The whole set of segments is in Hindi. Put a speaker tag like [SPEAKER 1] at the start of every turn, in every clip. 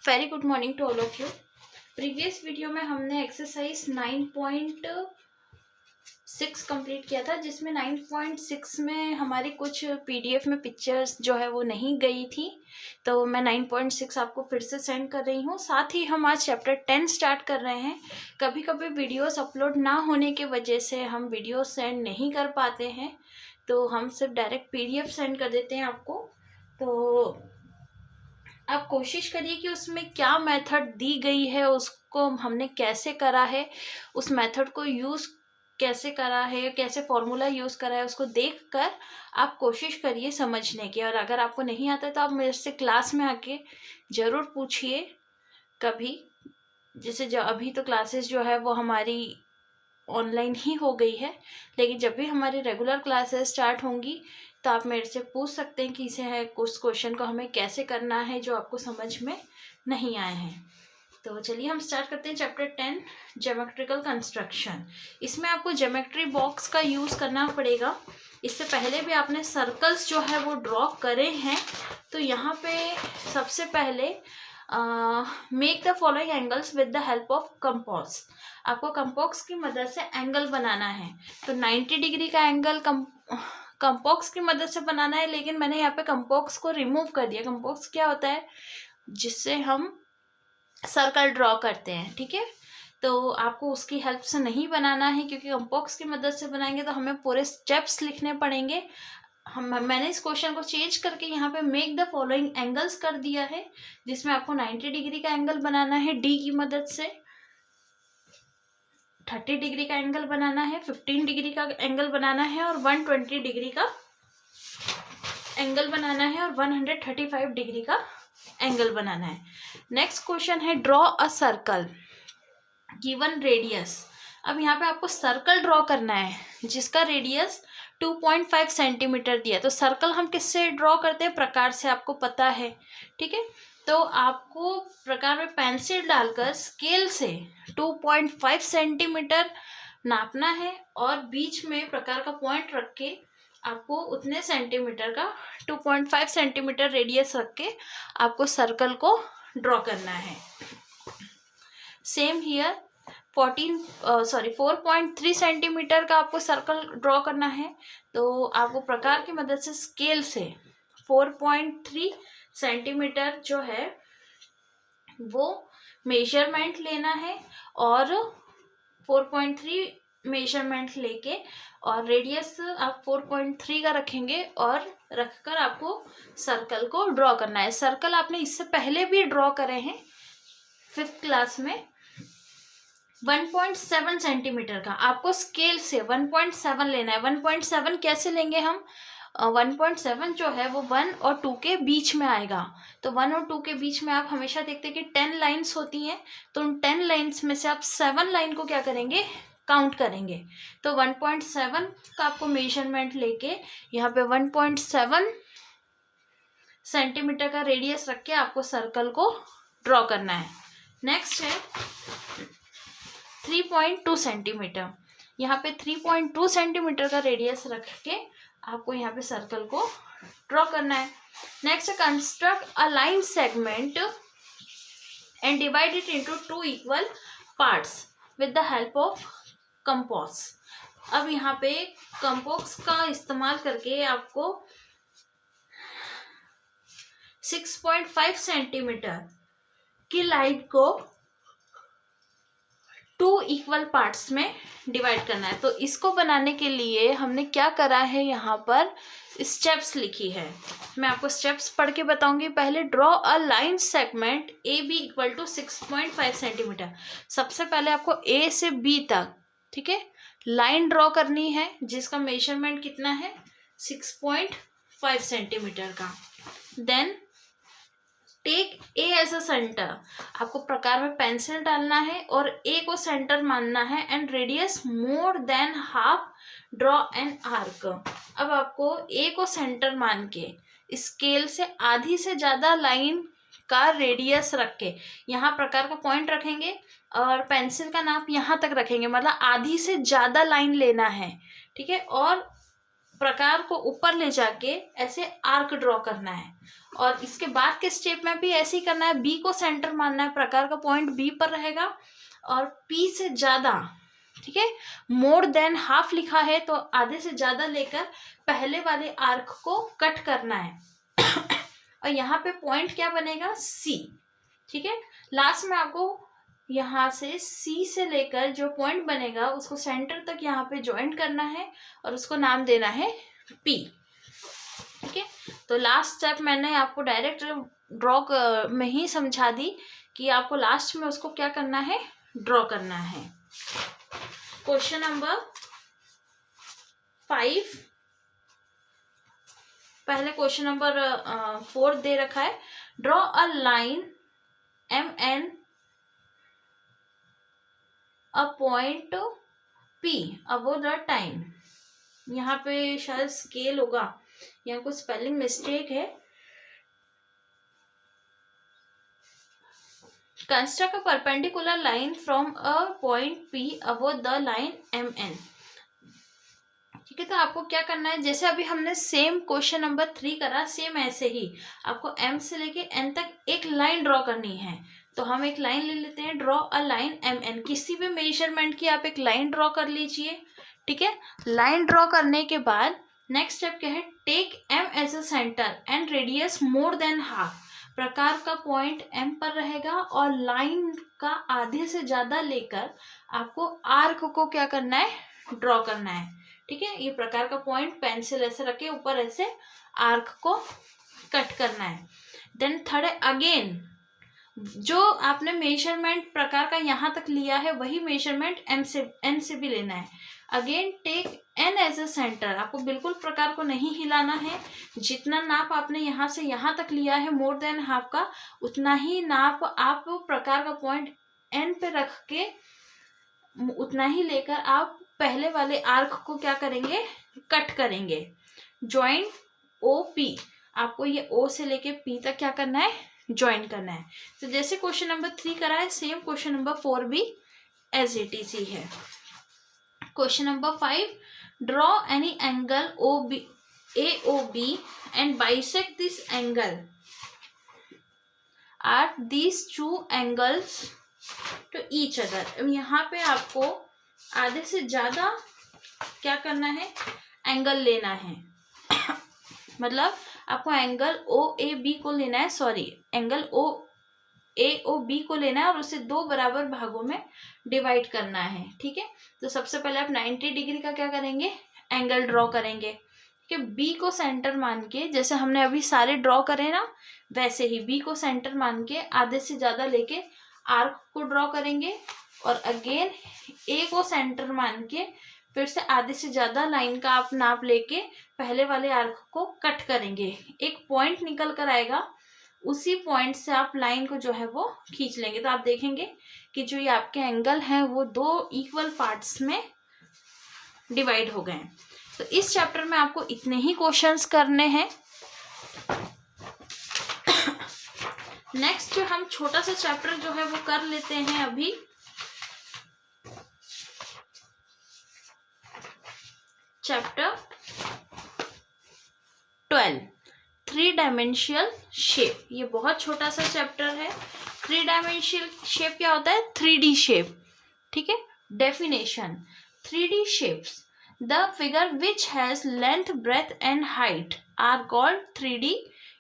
[SPEAKER 1] Very good morning to all of you. Previous video में हमने एक्सरसाइज 9.6 कंप्लीट किया था, जिसमें 9.6 में हमारी कुछ पीडीएफ में पिक्चर्स जो है वो नहीं गई थी, तो मैं 9.6 आपको फिर से सेंड कर रही हूँ। साथ ही हम आज चैप्टर 10 स्टार्ट कर रहे हैं। कभी कभी वीडियोस अपलोड ना होने की वजह से हम वीडियो सेंड नहीं कर पाते हैं, तो हम सिर्फ डायरेक्ट पीडीएफ सेंड कर देते हैं आपको। तो आप कोशिश करिए कि उसमें क्या मेथड दी गई है, उसको हमने कैसे करा है, उस मेथड को यूज़ कैसे करा है, कैसे फॉर्मूला यूज़ करा है, उसको देखकर आप कोशिश करिए समझने की। और अगर आपको नहीं आता है तो आप मेरे से क्लास में आके ज़रूर पूछिए कभी। जैसे जो अभी तो क्लासेस जो है वो हमारी ऑनलाइन ही हो गई है, लेकिन जब भी हमारी रेगुलर क्लासेस स्टार्ट होंगी तो आप मेरे से पूछ सकते हैं कि इसे है उस क्वेश्चन को हमें कैसे करना है जो आपको समझ में नहीं आए हैं। तो चलिए हम स्टार्ट करते हैं चैप्टर 10 ज्योमेट्रिकल कंस्ट्रक्शन। इसमें आपको ज्योमेट्री बॉक्स का यूज़ करना पड़ेगा। इससे पहले भी आपने सर्कल्स जो है वो ड्रॉ करे हैं। तो यहाँ पे सबसे पहले make the following angles with the help of compass. आपको कंपास की मदद से एंगल बनाना है। तो 90 डिग्री का एंगल कंपास की मदद से बनाना है, लेकिन मैंने यहाँ पे कंपास को रिमूव कर दिया। कंपास क्या होता है, जिससे हम सर्कल ड्रॉ करते हैं, ठीक है। तो आपको उसकी हेल्प से नहीं बनाना है, क्योंकि कंपास की मदद से बनाएंगे तो हमें पूरे स्टेप्स लिखने पड़ेंगे। मैंने इस क्वेश्चन को चेंज करके यहाँ पे मेक द फॉलोइंग एंगल्स कर दिया है, जिसमें आपको 90 डिग्री का एंगल बनाना है डी की मदद से, 30 डिग्री का एंगल बनाना है, 15 डिग्री का एंगल बनाना है, और 120 डिग्री का एंगल बनाना है, और 135 डिग्री का एंगल बनाना है। नेक्स्ट क्वेश्चन है draw a circle given radius. अब यहाँ पे आपको सर्कल ड्रॉ करना है जिसका रेडियस 2.5 सेंटीमीटर दिया है। तो सर्कल हम किससे ड्रॉ करते हैं, प्रकार से, आपको पता है, ठीक है। तो आपको प्रकार में पेंसिल डालकर स्केल से 2.5 सेंटीमीटर नापना है, और बीच में प्रकार का पॉइंट रख के आपको उतने सेंटीमीटर का 2.5 सेंटीमीटर रेडियस रख के आपको सर्कल को ड्रॉ करना है। सेम हियर 4.3 सेंटीमीटर का आपको सर्कल ड्रॉ करना है। तो आपको प्रकार की मदद से स्केल से 4.3 सेंटीमीटर जो है वो मेजरमेंट लेना है, और 4.3 मेजरमेंट लेके और रेडियस आप 4.3 का रखेंगे, और रखकर आपको सर्कल को ड्रॉ करना है। सर्कल आपने इससे पहले भी ड्रॉ करे हैं 5th क्लास में। 1.7 सेंटीमीटर का आपको स्केल से 1.7 लेना है। 1.7 कैसे लेंगे हम, 1.7 जो है वो 1 और 2 के बीच में आएगा। तो 1 और 2 के बीच में आप हमेशा देखते हैं कि 10 लाइन्स होती हैं, तो उन 10 लाइन्स में से आप 7 लाइन को क्या करेंगे, काउंट करेंगे। तो 1.7 का आपको मेजरमेंट लेके यहाँ पे 1.7 सेंटीमीटर का रेडियस रख के आपको सर्कल को ड्रॉ करना है। नेक्स्ट है 3.2 सेंटीमीटर। यहाँ पे 3.2 सेंटीमीटर का रेडियस रख के आपको यहाँ पे सर्कल को ड्रॉ करना है। Next, construct a line segment and divide it into 2 equal parts with the help of compass. अब यहाँ पे कंपास का इस्तेमाल करके आपको 6.5 सेंटीमीटर की लाइन को 2 इक्वल पार्ट्स में डिवाइड करना है। तो इसको बनाने के लिए हमने क्या करा है, यहाँ पर स्टेप्स लिखी है। मैं आपको स्टेप्स पढ़ के बताऊंगी। पहले draw a line segment A B equal to 6.5 centimetre. सबसे पहले आपको ए से बी तक, ठीक है, लाइन ड्रॉ करनी है जिसका मेजरमेंट कितना है, 6.5 सेंटीमीटर का। Then take A as a centre. आपको प्रकार में पेंसिल डालना है और ए को सेंटर मानना है, and radius more than half draw an arc. अब आपको ए को सेंटर मान के स्केल से आधी से ज़्यादा लाइन का रेडियस रख के यहाँ प्रकार का पॉइंट रखेंगे, और पेंसिल का नाप यहाँ तक रखेंगे, मतलब आधी से ज़्यादा लाइन लेना है, ठीक है। और प्रकार को ऊपर ले जाके ऐसे आर्क ड्रॉ करना है। और इसके बाद के स्टेप में भी ऐसे ही करना है। बी को सेंटर मानना है, प्रकार का पॉइंट बी पर रहेगा और पी से ज़्यादा, ठीक है, मोर देन हाफ लिखा है तो आधे से ज़्यादा लेकर पहले वाले आर्क को कट करना है। और यहाँ पे पॉइंट क्या बनेगा, सी, ठीक है। लास्ट में आपको यहाँ से सी से लेकर जो पॉइंट बनेगा उसको सेंटर तक यहाँ पे ज्वाइंट करना है और उसको नाम देना है पी, ठीक है। तो लास्ट स्टेप मैंने आपको डायरेक्ट ड्रॉ में ही समझा दी कि आपको लास्ट में उसको क्या करना है, ड्रॉ करना है। क्वेश्चन नंबर 5, पहले क्वेश्चन नंबर 4 दे रखा है। Draw a line M N a point P above the time. यहाँ पे शायद स्केल होगा, यहाँ कुछ स्पेलिंग मिस्टेक है। Construct a perpendicular line from a point P above the line M N, ठीक है। तो आपको क्या करना है, जैसे अभी हमने सेम क्वेश्चन नंबर 3 करा, सेम ऐसे ही आपको एम से लेके एन तक एक लाइन ड्रॉ करनी है। तो हम एक लाइन ले लेते हैं, draw a line M N, किसी भी मेजरमेंट की आप एक लाइन ड्रॉ कर लीजिए, ठीक है। लाइन ड्रॉ करने के बाद नेक्स्ट स्टेप क्या है, take M as a centre and radius more than half. प्रकार का पॉइंट एम पर रहेगा और लाइन का आधे से ज्यादा लेकर आपको आर्क को क्या करना है, ड्रॉ करना है, ठीक है। ये प्रकार का पॉइंट पेंसिल ऐसे रखे ऊपर ऐसे आर्क को कट करना है। देन थर्ड अगेन जो आपने मेजरमेंट प्रकार का यहाँ तक लिया है वही मेजरमेंट एन से भी लेना है। Again take N as a centre, आपको बिल्कुल प्रकार को नहीं हिलाना है। जितना नाप आपने यहाँ से यहाँ तक लिया है मोर देन हाफ का, उतना ही नाप आप प्रकार का पॉइंट एन पे रख के उतना ही लेकर आप पहले वाले आर्क को क्या करेंगे, कट करेंगे। ज्वाइन ओ पी, आपको ये ओ से लेके पी तक क्या करना है, ज्वाइन करना है। तो जैसे क्वेश्चन नंबर 3 करा है, सेम क्वेश्चन नंबर 4 भी एज इट इज ही है। Question number 5, draw any angle O B A O B and bisect this angle or these two angles to each other. यहाँ पे आपको आधे से ज्यादा क्या करना है, एंगल लेना है। मतलब आपको एंगल ओ ए बी को लेना है, सॉरी एंगल ओ ए ओ बी को लेना है और उसे 2 बराबर भागों में डिवाइड करना है, ठीक है। तो सबसे पहले आप 90 डिग्री का क्या करेंगे, एंगल ड्रॉ करेंगे, ठीक है। बी को सेंटर मान के, जैसे हमने अभी सारे ड्रॉ करे ना, वैसे ही बी को सेंटर मान के आधे से ज्यादा लेके आर्क को ड्रॉ करेंगे और अगेन ए को सेंटर मान के फिर से आधे से ज्यादा लाइन का आप नाप लेके पहले वाले आर्क को कट करेंगे। एक पॉइंट निकल कर आएगा, उसी पॉइंट से आप लाइन को जो है वो खींच लेंगे। तो आप देखेंगे कि जो ये आपके एंगल हैं वो 2 इक्वल पार्ट्स में डिवाइड हो गए। तो इस चैप्टर में आपको इतने ही क्वेश्चंस करने हैं। नेक्स्ट हम छोटा सा चैप्टर जो है वो कर लेते हैं अभी। Chapter 12, 3 dimensional shape. ये बहुत छोटा सा चैप्टर है। 3 डायमेंशियल शेप क्या होता है, 3D शेप, ठीक है। Definition, 3D shapes, the figure which has length breadth and height are called 3D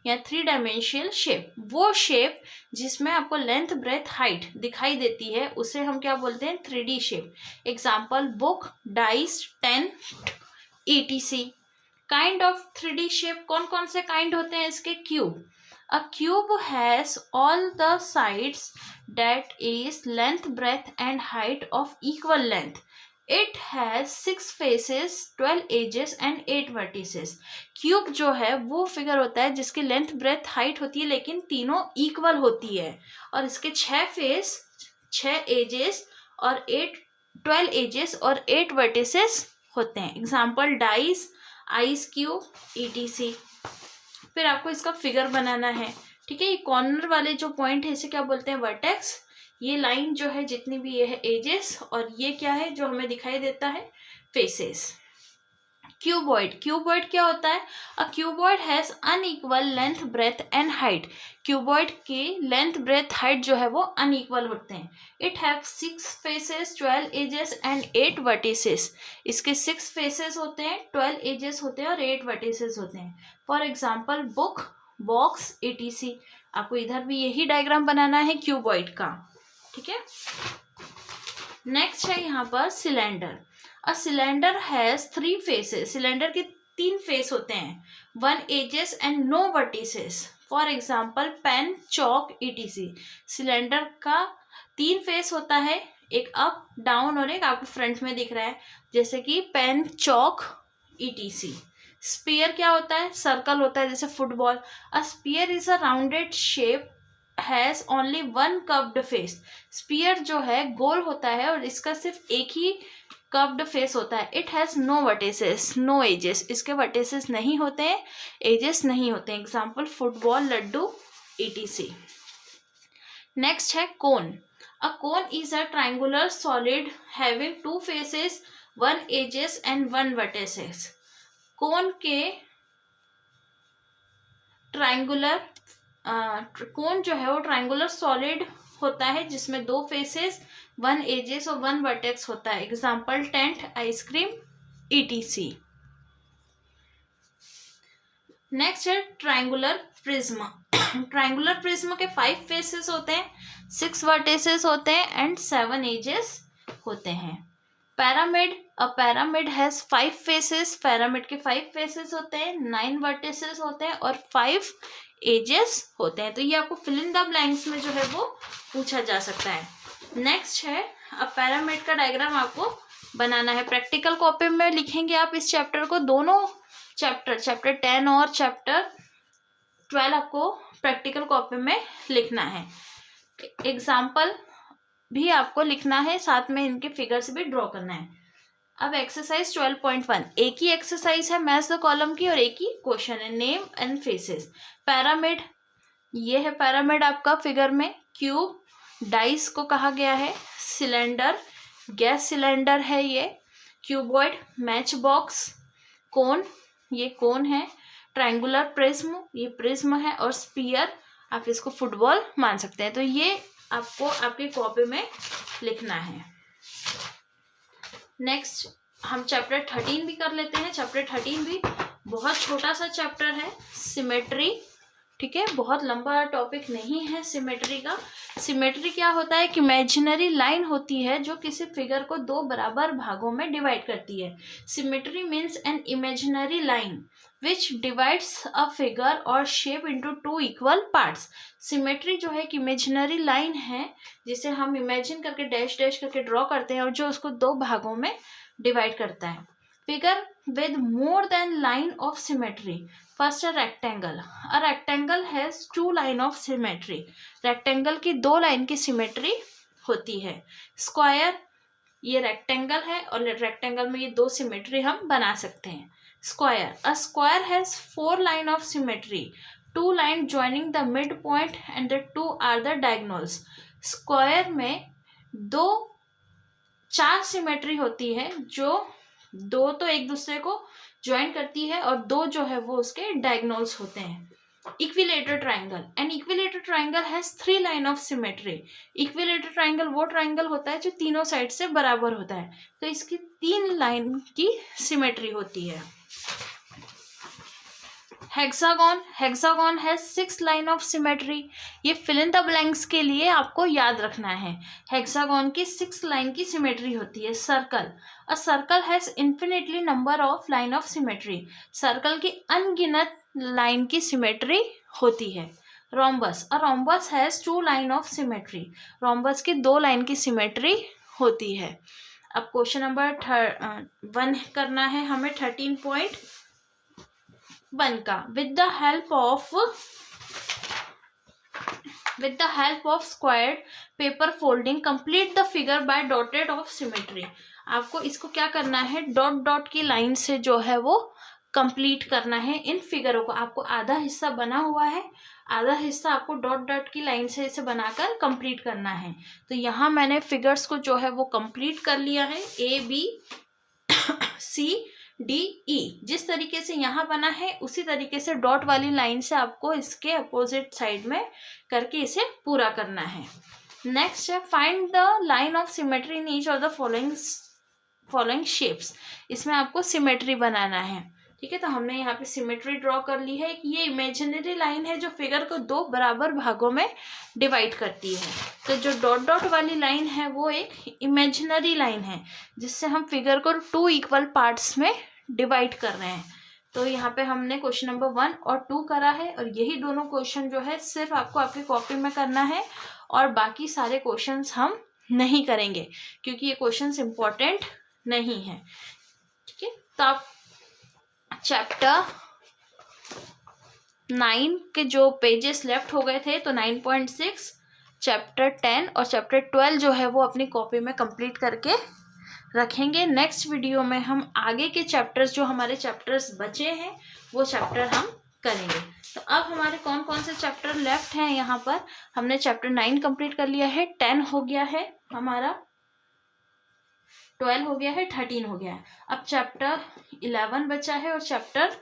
[SPEAKER 1] या 3 डायमेंशियल शेप। वो शेप जिसमें आपको लेंथ ब्रेथ हाइट दिखाई देती है उसे हम क्या बोलते हैं, 3D shape. Example book, dice, ten, ETC। Kind of 3D shape, कौन कौन से काइंड होते हैं इसके, cube. A cube has all the sides that is length breadth and height of equal length. It has 6 faces, 12 edges and 8 vertices. Cube जो है वो फिगर होता है जिसकी लेंथ ब्रेथ हाइट होती है लेकिन तीनों इक्वल होती है और इसके 6 फेस, 6 एजेस और 12 एजेस और 8 वर्टिसेस होते हैं। Example dice, ice cube, ETC। फिर आपको इसका फिगर बनाना है, ठीक है। ये कॉर्नर वाले जो पॉइंट है इसे क्या बोलते हैं, वर्टेक्स। ये लाइन जो है जितनी भी ये है एजेस और ये क्या है जो हमें दिखाई देता है, फेसेस। क्यूबॉइड, क्यूबॉइड क्या होता है? A cuboid has unequal length breadth and height. Cuboid की लेंथ ब्रेथ हाइट जो है वो अनइक्वल होते हैं। It have 6 faces, 12 edges and 8 vertices. इसके 6 फेसेस होते हैं, 12 एजेस होते हैं और 8 वर्टिसेस होते हैं। For example book, box, etc। आपको इधर भी यही डायग्राम बनाना है क्यूबॉइड का, ठीक है। नेक्स्ट है यहाँ पर cylinder. A cylinder has 3 faces. Cylinder के 3 फेस होते हैं, 1 edges and no vertices. For example pen, chalk, etc। Cylinder का 3 फेस होता है, एक अप, डाउन और एक आपको फ्रंट में दिख रहा है, जैसे कि पेन, चौक, etc। स्पीयर क्या होता है? सर्कल होता है, जैसे football. A sphere is a rounded shape has only 1 curved face. Sphere जो है गोल होता है और इसका सिर्फ एक ही कर्व्ड फेस होता है। It has no vertices, no edges. इसके वर्टिसेस नहीं होते हैं, एजेस नहीं होते हैं। Example football, laddoo, etc। Next है cone. A cone is a triangular solid having 2 faces, 1 edges and 1 vertices. Cone के ट्राइंगुलर कोन जो है वो ट्राइंगुलर सॉलिड होता है जिसमें 2 फेसेस, 1 एजेस और 1 वर्टेक्स होता है। Example tent, ice cream, etc। Next है ट्राइंगुलर प्रिज्म। ट्राइंगुलर प्रिज्म के 5 फेसेस होते हैं, 6 वर्टिसेस होते हैं एंड 7 एजेस होते हैं। Pyramid. A pyramid has 5 faces. Pyramid के 5 फेसेस होते हैं, 9 वर्टिसेस होते हैं और 5 एजेस होते हैं। तो ये आपको फिल इन द ब्लैंक्स में जो है वो पूछा जा सकता है। नेक्स्ट है अब पैरामिड का डायग्राम आपको बनाना है। प्रैक्टिकल कॉपी में लिखेंगे आप इस चैप्टर को, दोनों चैप्टर 10 और चैप्टर 12 आपको प्रैक्टिकल कॉपी में लिखना है। एग्जाम्पल भी आपको लिखना है, साथ में इनके फिगर्स भी ड्रॉ करना है। अब एक्सरसाइज 12.1, एक ही एक्सरसाइज है मैच द कॉलम की और एक ही क्वेश्चन है, नेम एंड फेसेस। पैरामिड, ये है पैरामिड आपका फिगर में। क्यूब, डाइस को कहा गया है। सिलेंडर, गैस सिलेंडर है ये। Cuboid, match box. कोन, ये कोन है। ट्रायंगुलर प्रिज्म, ये प्रिज्म है। और स्पीयर, आप इसको फुटबॉल मान सकते हैं। तो ये आपको आपकी कॉपी में लिखना है। नेक्स्ट हम चैप्टर 13 भी कर लेते हैं। चैप्टर 13 भी बहुत छोटा सा चैप्टर है, सिमेट्री, ठीक है, बहुत लंबा टॉपिक नहीं है सिमेट्री का। सिमेट्री क्या होता है कि इमेजिनरी लाइन होती है जो किसी फिगर को 2 बराबर भागों में डिवाइड करती है। Symmetry means an imaginary line which divides a figure और shape into 2 equal parts. Symmetry जो है एक इमेजिनरी लाइन है जिसे हम इमेजिन करके डैश डैश करके ड्रॉ करते हैं और जो उसको 2 भागों में डिवाइड करता है। Figure with more than line of symmetry. First a rectangle. A rectangle has 2 line of symmetry. rectangle की 2 लाइन की सिमेट्री होती है। स्क्वायर, ये रेक्टेंगल है और रेक्टेंगल में ये 2 सिमेट्री हम बना सकते हैं। Square, a square has 4 line of symmetry, 2 line joining the mid point and the 2 are the diagonals. Square में 4 सिमेट्री होती है, जो 2 तो एक दूसरे को ज्वाइन करती है और 2 जो है वो उसके डायगोनल्स होते हैं। Equilateral triangle, N equilateral triangle has 3 line of symmetry. Equilateral triangle वो ट्राइंगल होता है जो तीनों साइड से बराबर होता है, तो इसकी 3 लाइन की सिमेट्री होती है। Hexagon, hexagon has 6 line of symmetry. ये फिल इन द ब्लैंक्स के लिए आपको याद रखना है। हेक्सागोन की 6 लाइन की सिमेट्री होती है। Circle, a circle has infinitely number of line of symmetry. Circle की अनगिनत लाइन की सिमेट्री होती है। Rhombus, a rhombus has 2 line of symmetry. Rhombus की 2 लाइन की सिमेट्री होती है। अब क्वेश्चन नंबर 1 करना है हमें 13.1 का। With the help of squared paper folding complete the figure by dotted of symmetry. आपको इसको क्या करना है, डॉट डॉट की लाइन से जो है वो कंप्लीट करना है इन फिगरों को। आपको आधा हिस्सा बना हुआ है, आधा हिस्सा आपको डॉट डॉट की लाइन से इसे बनाकर कंप्लीट करना है। तो यहाँ मैंने फिगर्स को जो है वो कंप्लीट कर लिया है। A B C DE। जिस तरीके से यहाँ बना है उसी तरीके से डॉट वाली लाइन से आपको इसके अपोजिट साइड में करके इसे पूरा करना है। नेक्स्ट है find the line of symmetry in each of the following shapes. इसमें आपको सिमेट्री बनाना है, ठीक है। तो हमने यहाँ पे सिमेट्री ड्रॉ कर ली है। ये इमेजिनरी लाइन है जो फिगर को 2 बराबर भागों में डिवाइड करती है। तो जो डॉट डॉट वाली लाइन है वो एक इमेजिनरी लाइन है जिससे हम फिगर को 2 इक्वल पार्ट्स में डिवाइड कर रहे हैं। तो यहाँ पे हमने क्वेश्चन नंबर 1 और 2 करा है और यही दोनों क्वेश्चन जो है सिर्फ आपको आपकी कॉपी में करना है और बाकी सारे क्वेश्चंस हम नहीं करेंगे क्योंकि ये क्वेश्चंस इम्पोर्टेंट नहीं है, ठीक है। तो आप चैप्टर 9 के जो पेजेस लेफ्ट हो गए थे तो 9.6, चैप्टर 10 और चैप्टर 12 जो है वो अपनी कॉपी में कंप्लीट करके रखेंगे। नेक्स्ट वीडियो में हम आगे के चैप्टर्स जो हमारे चैप्टर्स बचे हैं वो चैप्टर हम करेंगे। तो अब हमारे कौन कौन से चैप्टर लेफ्ट हैं, यहाँ पर हमने चैप्टर 9 कंप्लीट कर लिया है, 10 हो गया है हमारा, 12 हो गया है, 13 हो गया है। अब चैप्टर 11 बचा है और चैप्टर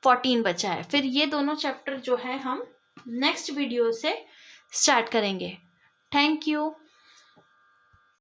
[SPEAKER 1] 14 बचा है। फिर ये दोनों चैप्टर जो है हम नेक्स्ट वीडियो से स्टार्ट करेंगे। Thank you.